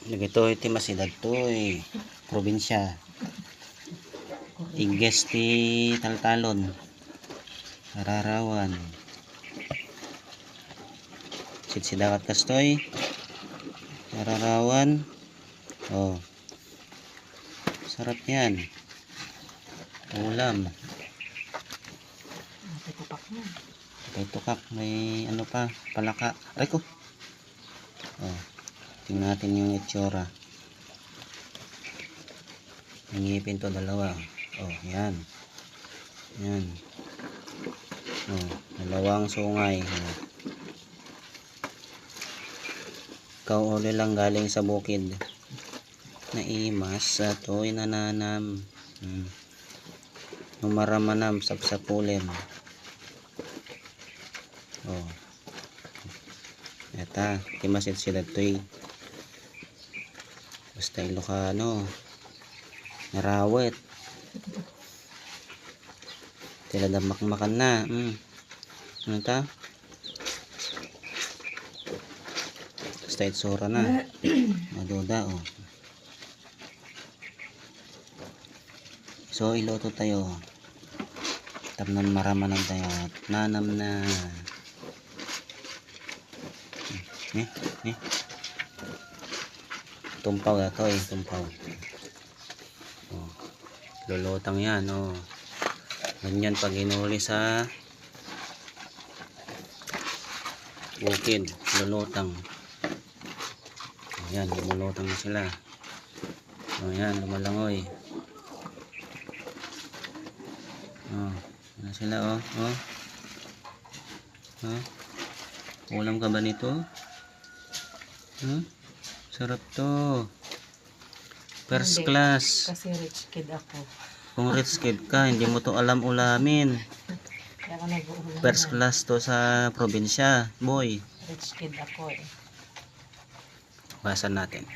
Ito iti masidad to probinsya. Iges ti Taltalon. Ararawan. Sidakat kastoy. Ararawan. Oh. Sarap yan. Ulam. May tukak. May ano pa. Palaka. Aray ko. Oh. Tingnan natin yung itsura. Ngipin to dalawa. Oh, yan. Yan. Oh, dalawang sungay. Oh. Kauli lang galing sa bukid. Naimas sa to'y nananam. Numaramanam sapsapulim. Oh. Eta, timasit sila to'y. Basta Ilocano. Narawet. Tila damakmakan na. Ano ta? Basta itsura na. Maduda oh. So iluto tayo. Tapnan maramanan tayo. Nanam na. Tumpaw na to tumpaw. Oh. Lulutang yan oh. Ganyan pag inuli sa bukid, lulutang. Ayan, lumulutang na sila. O yan, lumalangoy. O, yan sila o. Ulam ka ba nito? Sarap to. First class. Kasi rich kid ako. Kung rich kid ka, hindi mo to alam ulamin. Kaya ako nag-uulam. First class to sa probinsya, boy. Rich kid ako eh. Basan natin.